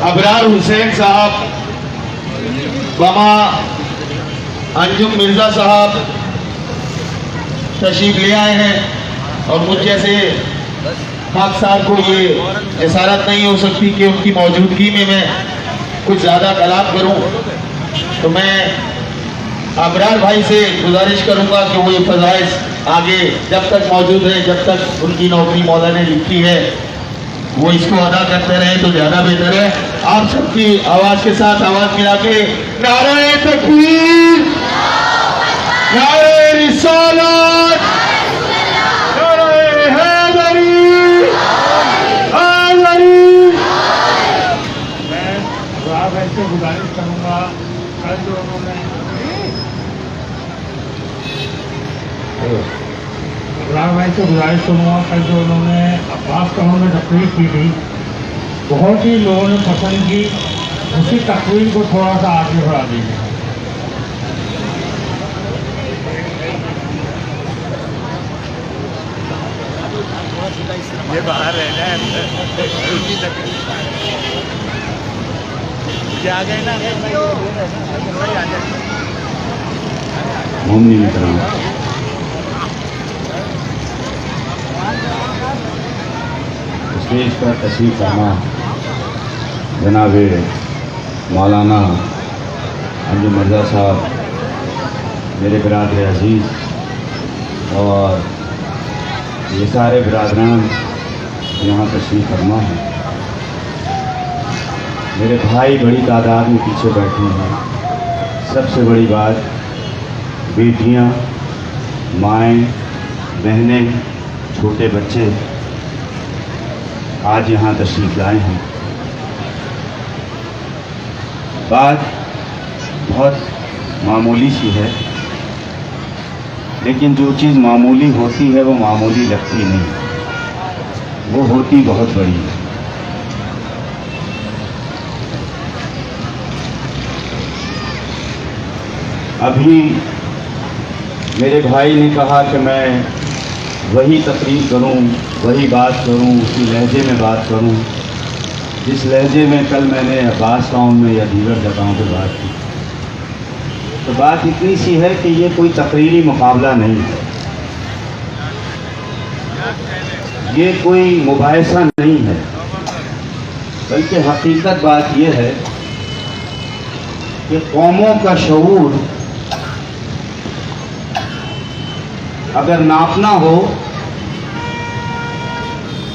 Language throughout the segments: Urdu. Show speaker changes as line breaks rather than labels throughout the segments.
ابرار حسین صاحب، بما انجم مرزا صاحب تشریف لے آئے ہیں، اور مجھ جیسے خاکسار کو یہ جسارت نہیں ہو سکتی کہ ان کی موجودگی میں کچھ زیادہ کلام کروں، تو میں ابرار بھائی سے گزارش کروں گا کہ وہ یہ فضائل آگے جب تک موجود ہے، جب تک ان کی نوکری مولا نے لکھی ہے، وہ اس کو ادا کرتے رہے تو زیادہ بہتر ہے۔ آپ سب کی آواز کے ساتھ آواز ملا کے نعرہ تکبیر، نعرہ رسالت، نعرہ حیدری، حیدری۔
میں ابرار بھائی سے گزارش کروں گا، کل جو انہوں نے عباس قانون میں تقریر کی تھی، بہت ہی لوگوں نے پسند کی، اسی تقریر کو تھوڑا سا آگے بڑھا دیجیے۔
یہ باہر رہنا ہے کیا گئے نا
مومنین کرام، اسٹیج پر تشریف فرما جناب مولانا انجم مرزا صاحب، میرے برادر عزیز، اور یہ سارے برادران یہاں تشریف فرما ہیں، میرے بھائی بڑی تعداد میں پیچھے بیٹھے ہیں، سب سے بڑی بات بیٹیاں، مائیں، بہنیں، چھوٹے بچے آج یہاں تشریف لائے ہیں۔ بات بہت معمولی سی ہے، لیکن جو چیز معمولی ہوتی ہے وہ معمولی لگتی نہیں، وہ ہوتی بہت بڑی ہے۔ ابھی میرے بھائی نے کہا کہ میں وہی تقریر کروں، وہی بات کروں، اسی لہجے میں بات کروں جس لہجے میں کل میں نے عباس ٹاؤن میں یا دیگر جگہوں پہ بات کی۔ تو بات اتنی سی ہے کہ یہ کوئی تقریری مقابلہ نہیں ہے، یہ کوئی مباحثہ نہیں ہے، بلکہ حقیقت بات یہ ہے کہ قوموں کا شعور اگر ناپنا ہو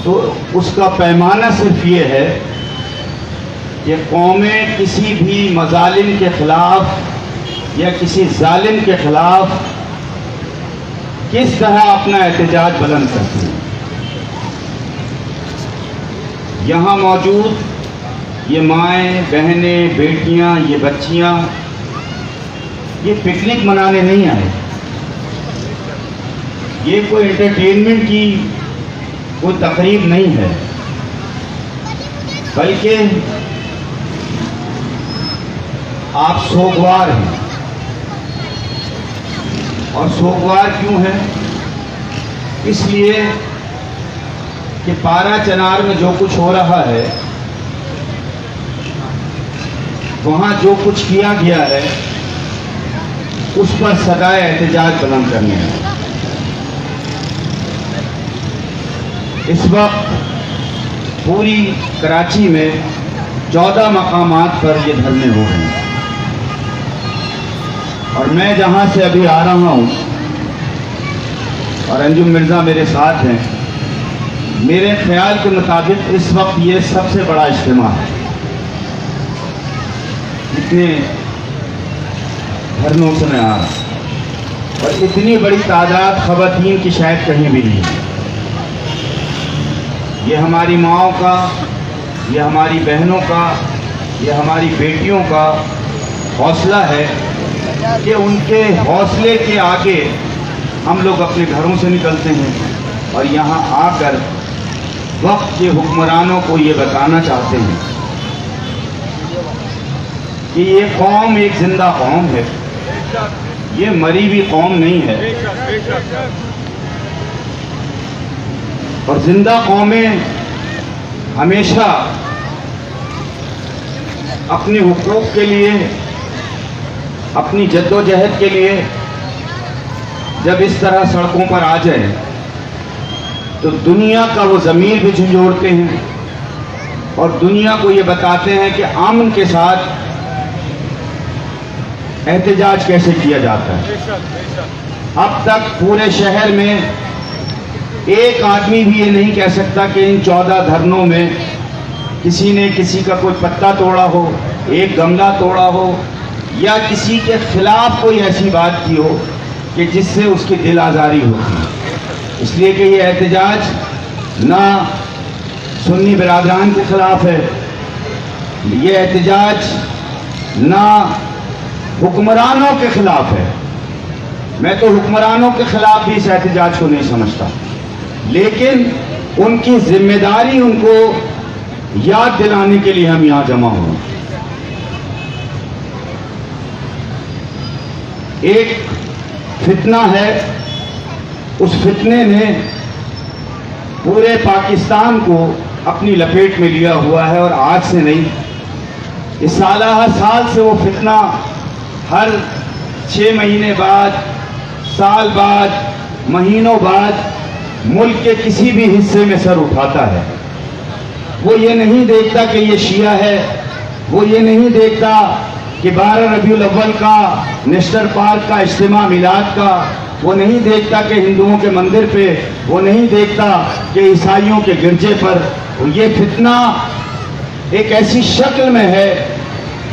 تو اس کا پیمانہ صرف یہ ہے کہ قومیں کسی بھی مظالم کے خلاف یا کسی ظالم کے خلاف کس طرح اپنا احتجاج بلند کرتی ہیں۔ یہاں موجود یہ مائیں، بہنیں، بیٹیاں، یہ بچیاں، یہ پکنک منانے نہیں آئے، یہ کوئی انٹرٹینمنٹ کی کوئی تقریب نہیں ہے، بلکہ آپ سوگوار ہیں۔ اور سوگوار کیوں ہے؟ اس لیے کہ پارا چنار میں جو کچھ ہو رہا ہے، وہاں جو کچھ کیا گیا ہے، اس پر صدائے احتجاج بلند کرنے ہیں۔ اس وقت پوری کراچی میں 14 مقامات پر یہ دھرنے ہو رہے ہیں، اور میں جہاں سے ابھی آ رہا ہوں اور انجم مرزا میرے ساتھ ہیں، میرے خیال کے مطابق اس وقت یہ سب سے بڑا اجتماع ہے۔ اتنے دھرنوں سے میں آ رہا ہوں، اور اتنی بڑی تعداد خواتین کی شاید کہیں بھی نہیں ہے۔ یہ ہماری ماؤں کا، یہ ہماری بہنوں کا، یہ ہماری بیٹیوں کا حوصلہ ہے کہ ان کے حوصلے کے آگے ہم لوگ اپنے گھروں سے نکلتے ہیں اور یہاں آ کر وقت کے حکمرانوں کو یہ بتانا چاہتے ہیں کہ یہ قوم ایک زندہ قوم ہے، یہ مری ہوئی قوم نہیں ہے، اور زندہ قومیں ہمیشہ اپنے حقوق کے لیے، اپنی جد و جہد کے لیے جب اس طرح سڑکوں پر آ جائیں تو دنیا کا وہ ضمیر بھی جھنجھوڑتے ہیں اور دنیا کو یہ بتاتے ہیں کہ امن کے ساتھ احتجاج کیسے کیا جاتا ہے۔ اب تک پورے شہر میں ایک آدمی بھی یہ نہیں کہہ سکتا کہ ان 14 دھرنوں میں کسی نے کسی کا کوئی پتا توڑا ہو، ایک گملہ توڑا ہو یا کسی کے خلاف کوئی ایسی بات کی ہو کہ جس سے اس کی دل آزاری ہوتی ہے۔ اس لیے کہ یہ احتجاج نہ سنی برادران کے خلاف ہے، یہ احتجاج نہ حکمرانوں کے خلاف ہے۔ میں تو حکمرانوں کے خلاف بھی اس احتجاج کو نہیں سمجھتا، لیکن ان کی ذمہ داری ان کو یاد دلانے کے لیے ہم یہاں جمع ہوئے۔ ایک فتنہ ہے، اس فتنے نے پورے پاکستان کو اپنی لپیٹ میں لیا ہوا ہے، اور آج سے نہیں، اس سالہ سال سے وہ فتنہ ہر 6 مہینے بعد، سال بعد، مہینوں بعد ملک کے کسی بھی حصے میں سر اٹھاتا ہے۔ وہ یہ نہیں دیکھتا کہ یہ شیعہ ہے، وہ یہ نہیں دیکھتا کہ 12 ربیع الاول کا نیشنل پارک کا اجتماع میلاد کا، وہ نہیں دیکھتا کہ ہندوؤں کے مندر پہ، وہ نہیں دیکھتا کہ عیسائیوں کے گرجے پر۔ یہ فتنہ ایک ایسی شکل میں ہے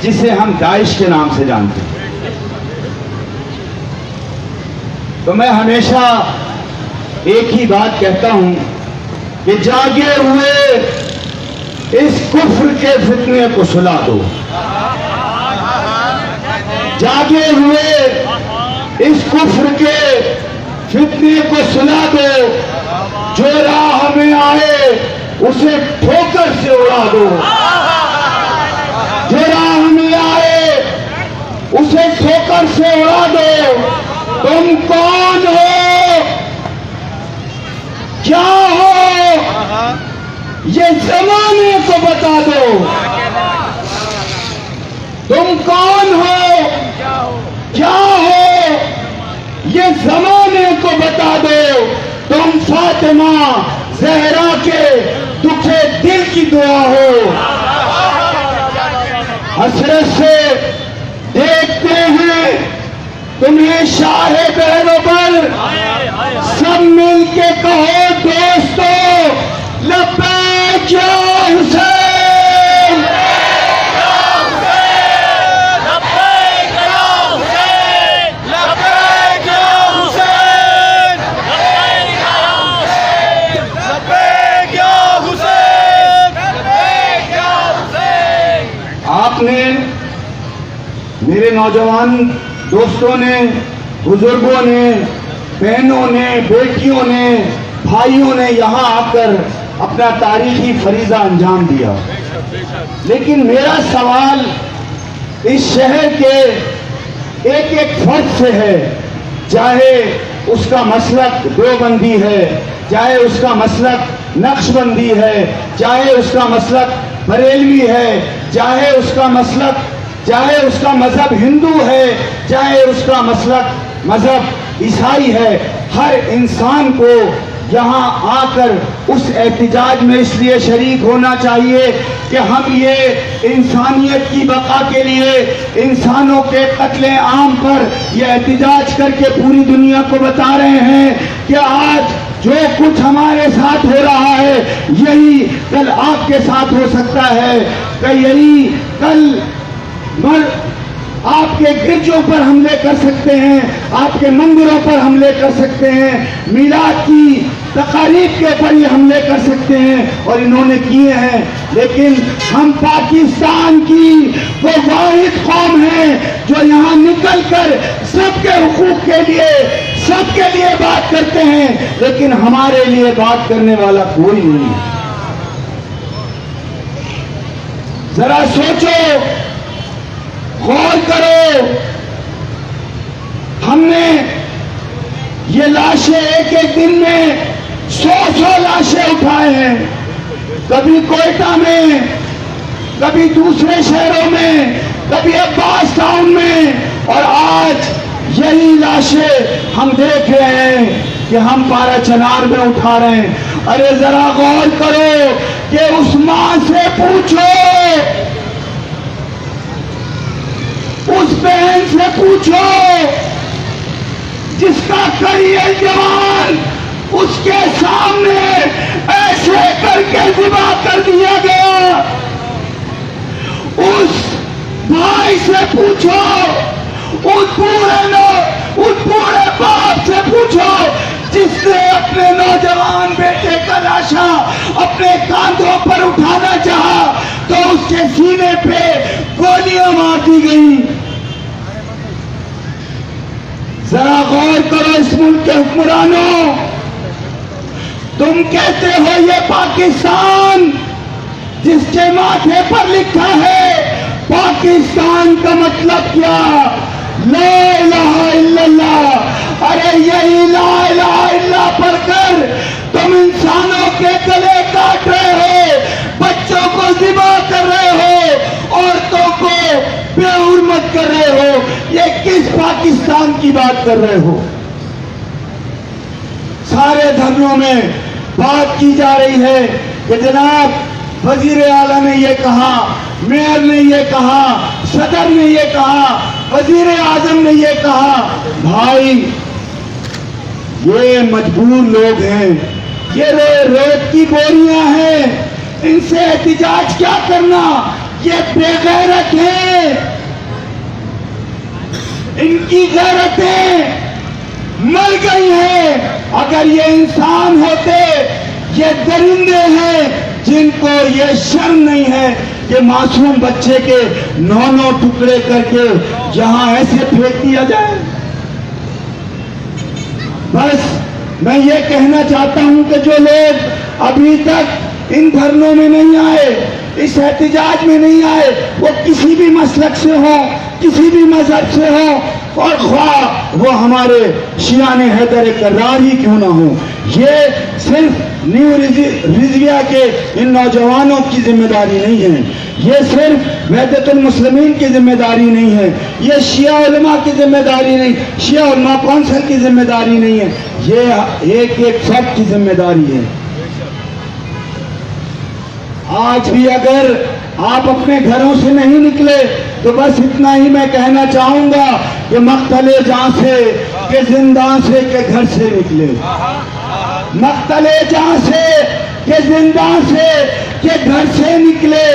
جسے ہم داعش کے نام سے جانتے ہیں۔ تو میں ہمیشہ ایک ہی بات کہتا ہوں کہ جاگے ہوئے اس کفر کے فتنے کو سلا دو، جاگے ہوئے اس کفر کے فتنے کو سلا دو، جو راہ میں آئے اسے ٹھوکر سے اڑا دو، جو راہ میں آئے اسے ٹھوکر سے اڑا دو۔ تم کون ہو، کیا ہو، یہ زمانے کو بتا دو۔ تم کون ہو، کیا ہو، یہ زمانے کو بتا دو۔ تم فاطمہ زہرا کے دکھے دل کی دعا ہو۔ حسرت سے دیکھتے ہیں تمہیں شاہ بہروبر، سب مل کے کہو دوستو لبیک یا حسین،
لبیک یا حسین، لبیک یا حسین، لبیک یا حسین، لبیک یا حسین، لبیک یا حسین۔
آپ نے، میرے نوجوان دوستوں نے، بزرگوں نے، بہنوں نے، بیٹیوں نے، بھائیوں نے یہاں آ کر اپنا تاریخی فریضہ انجام دیا، لیکن میرا سوال اس شہر کے ایک ایک فرد سے ہے، چاہے اس کا مسلک دیوبندی ہے، چاہے اس کا مسلک نقش بندی ہے، چاہے اس کا مسلک بریلوی ہے، چاہے اس کا مسلک، چاہے اس کا مذہب ہندو ہے، چاہے اس کا مسلک مذہب عیسائی ہے۔ ہر انسان کو یہاں آ کر اس احتجاج میں اس لیے شریک ہونا چاہیے کہ ہم یہ انسانیت کی بقا کے لیے، انسانوں کے قتل عام پر یہ احتجاج کر کے پوری دنیا کو بتا رہے ہیں کہ آج جو کچھ ہمارے ساتھ ہو رہا ہے یہی کل آپ کے ساتھ ہو سکتا ہے، کہ یہی کل آپ کے گرجوں پر حملے کر سکتے ہیں، آپ کے مندروں پر حملے کر سکتے ہیں، میلاد کی تقاریب کے اوپر یہ حملے کر سکتے ہیں، اور انہوں نے کیے ہیں۔ لیکن ہم پاکستان کی وہ واحد قوم ہیں جو یہاں نکل کر سب کے حقوق کے لیے، سب کے لیے بات کرتے ہیں، لیکن ہمارے لیے بات کرنے والا کوئی نہیں ہے۔ ذرا سوچو، غور کرو، ہم نے یہ لاشیں ایک ایک دن میں 100 لاشیں اٹھائے ہیں، کبھی کوئٹہ میں،
کبھی دوسرے شہروں میں، کبھی عباس ٹاؤن میں، اور آج یہی لاشیں ہم دیکھ رہے ہیں کہ ہم پارا چنار میں اٹھا رہے ہیں۔ ارے ذرا غور کرو کہ اس ماں سے پوچھو، اس بہن سے پوچھو جس کا کریئر جوان اس کے سامنے ایسے کر کے ذبح کر دیا گیا، اس بھائی سے پوچھو، اس پورے باپ سے پوچھو جس نے اپنے نوجوان بیٹے کا لاشا اپنے کاندھوں پر اٹھانا چاہا تو اس کے سینے پہ گولیاں مار دی گئی۔ ذرا غور کرو اس ملک کے حکمرانوں، تم کہتے ہو یہ پاکستان، جس کے ماتھے پر لکھا ہے پاکستان کا مطلب کیا؟ لا الہ الا اللہ۔ ارے یہی لا الہ الا اللہ پڑھ کر تم انسانوں کے گلے کاٹ رہے ہو، بچوں کو ذبح کر رہے ہو، عورتوں کو بے حرمت کر رہے ہو۔ یہ کس پاکستان کی بات کر رہے ہو؟ سارے دھرنوں میں بات کی جا رہی ہے کہ جناب وزیر اعلیٰ نے یہ کہا، میئر نے یہ کہا، صدر نے یہ کہا، وزیر اعظم نے یہ کہا۔ بھائی یہ مجبور لوگ ہیں، یہ ریت کی بوریاں ہیں، ان سے احتجاج کیا کرنا؟ یہ بے غیرت ہیں، ان کی غیرتیں مر گئی ہیں۔ اگر یہ انسان ہوتے، یہ درندے ہیں جن کو یہ شرم نہیں ہے کہ معصوم بچے کے 9 ٹکڑے کر کے یہاں ایسے پھینک دیا جائے۔ بس میں یہ کہنا چاہتا ہوں کہ جو لوگ ابھی تک ان دھرنوں میں نہیں آئے، اس احتجاج میں نہیں آئے، وہ کسی بھی مسلک سے ہوں، کسی بھی مذہب سے ہوں، اور خواہ وہ ہمارے شیعان حیدر کرار ہی کیوں نہ ہوں، یہ صرف نیو رضویہ کے ان نوجوانوں کی ذمہ داری نہیں ہے، یہ صرف وحدت المسلمین کی ذمہ داری نہیں ہے، یہ شیعہ علماء کی ذمہ داری نہیں، شیعہ علماء کونسل کی ذمہ داری نہیں ہے، یہ ایک فرد کی ذمہ داری ہے۔ آج بھی اگر آپ اپنے گھروں سے نہیں نکلے تو بس اتنا ہی میں کہنا چاہوں گا کہ مقتل جاں سے کہ زندان سے کہ گھر سے نکلے، مقتل جاں سے کہ زندان سے کہ گھر سے نکلے۔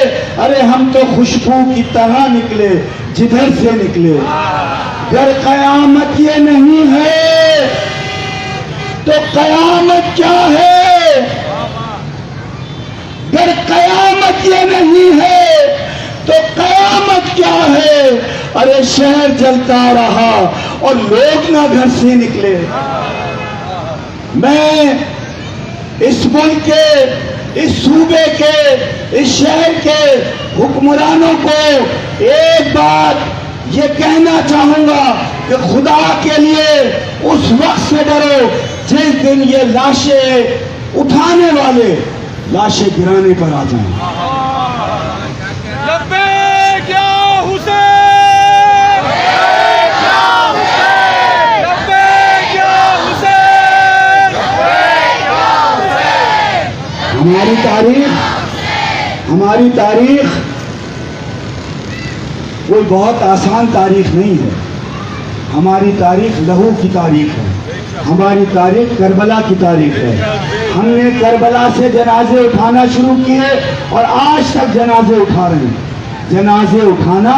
ارے ہم تو خوشبو کی طرح نکلے جدھر سے نکلے۔ اگر قیامت یہ نہیں ہے تو قیامت کیا ہے؟ اگر قیامت یہ نہیں ہے تو قیامت کیا ہے؟ ارے شہر جلتا رہا اور لوگ نہ گھر سے نکلے۔ میں اس ملک کے، اس صوبے کے، اس شہر کے حکمرانوں کو ایک بات یہ کہنا چاہوں گا کہ خدا کے لیے اس وقت سے ڈرو جس دن یہ لاشیں اٹھانے والے لاشیں گرانے پر آ جائیں۔
لبیک یا حسین، لبیک یا حسین، لبیک یا حسین، لبیک یا حسین۔
ہماری تاریخ کوئی بہت آسان تاریخ نہیں ہے، ہماری تاریخ لہو کی تاریخ ہے، ہماری تاریخ کربلا کی تاریخ ہے۔ ہم نے کربلا سے جنازے اٹھانا شروع کیے اور آج تک جنازے اٹھا رہے ہیں۔ جنازے اٹھانا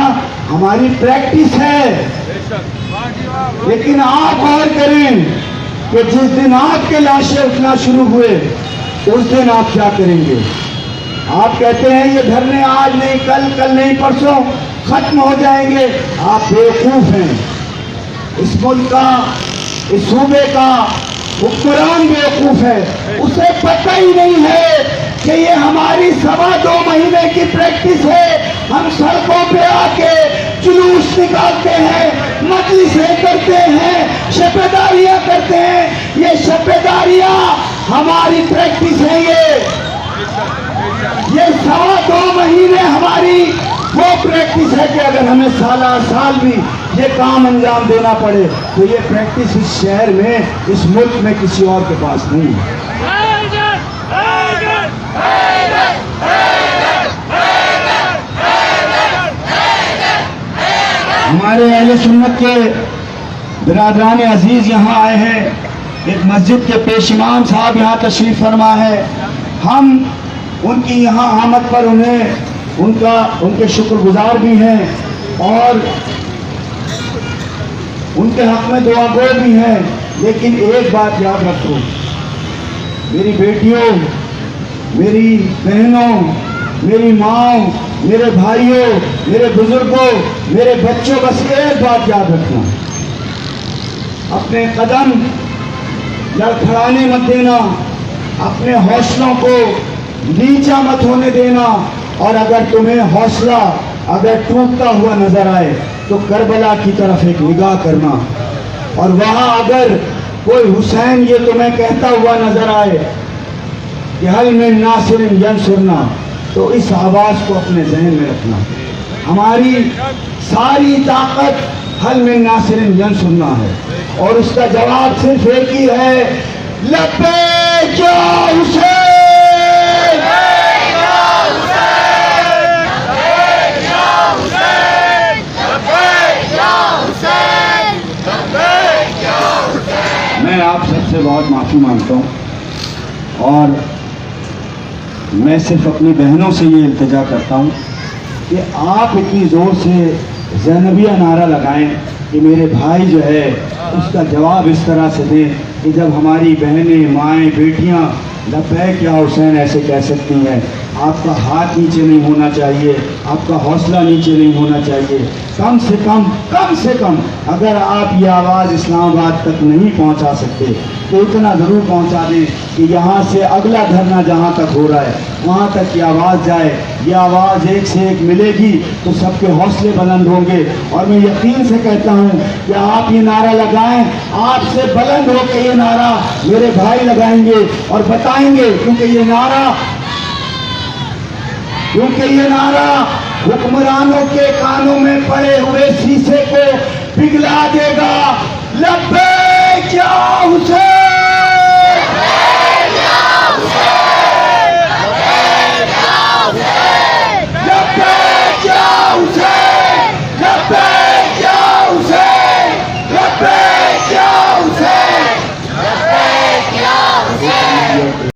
ہماری پریکٹس ہے، لیکن آپ غور کریں کہ جس دن آپ کے لاشیں اٹھنا شروع ہوئے اس دن آپ کیا کریں گے؟ آپ کہتے ہیں یہ دھرنے آج نہیں، کل نہیں، پرسوں ختم ہو جائیں گے۔ آپ بیوقوف ہیں۔ اس ملک کا، اس صوبے کا حکمران بیوقوف ہے، اسے پتہ ہی نہیں ہے کہ یہ ہماری 2.25 مہینے کی پریکٹس ہے۔ ہم سڑکوں پہ آ کے جلوس نکالتے ہیں، مجلسیں کرتے ہیں، شبیداریاں کرتے ہیں۔ یہ شبیداریاں ہماری پریکٹس ہے، یہ 2.25 مہینے ہماری وہ پریکٹس ہے کہ اگر ہمیں سال بھی یہ کام انجام دینا پڑے تو یہ پریکٹس اس شہر میں، اس ملک میں کسی اور کے پاس نہیں ہے۔ ہمارے اہل سنت کے برادران عزیز یہاں آئے ہیں، ایک مسجد کے پیش امام صاحب یہاں تشریف فرما ہے، ہم ان کی یہاں آمد پر ان کے شکر گزار بھی ہیں اور ان کے حق میں دعا گو بھی ہیں، لیکن ایک بات یاد رکھو میری بیٹیوں، میری بہنوں، میری ماں، میرے بھائیوں، میرے بزرگوں، میرے بچوں، بس ایک بات یاد رکھنا، اپنے قدم لڑکھڑانے مت دینا، اپنے حوصلوں کو نیچا مت ہونے دینا، اور اگر تمہیں حوصلہ اگر ٹوٹتا ہوا نظر آئے تو کربلا کی طرف ایک نگاہ کرنا، اور وہاں اگر کوئی حسین یہ تمہیں کہتا ہوا نظر آئے کہ حل من ناصر ینصرنا، تو اس آواز کو اپنے ذہن میں رکھنا، ہماری ساری طاقت حل من ناصر ینصرنا ہے، اور اس کا جواب صرف ایک ہی ہے، لبیک یا حسین، میں آپ سب سے بہت معافی مانگتا ہوں، اور میں صرف اپنی بہنوں سے یہ التجا کرتا ہوں کہ آپ اتنی زور سے زینبیہ نعرہ لگائیں کہ میرے بھائی جو ہے اس کا جواب اس طرح سے دیں کہ جب ہماری بہنیں، مائیں، بیٹیاں لبیک یا حسین ایسے کہہ سکتی ہیں، آپ کا ہاتھ نیچے نہیں ہونا چاہیے، آپ کا حوصلہ نیچے نہیں ہونا چاہیے، کم سے کم اگر آپ یہ آواز اسلام آباد تک نہیں پہنچا سکتے تو اتنا ضرور پہنچا دیں کہ یہاں سے اگلا دھرنا جہاں تک ہو رہا ہے وہاں تک یہ آواز جائے، یہ آواز ایک سے ایک ملے گی تو سب کے حوصلے بلند ہوں گے، اور میں یقین سے کہتا ہوں کہ آپ یہ نعرہ لگائیں، آپ سے بلند ہو کے یہ نعرہ میرے بھائی لگائیں گے اور بتائیں گے، کیونکہ یہ نعرہ حکمرانوں کے کانوں میں پڑے ہوئے شیشے کو پگھلا دے گا، لبیک یا حسین۔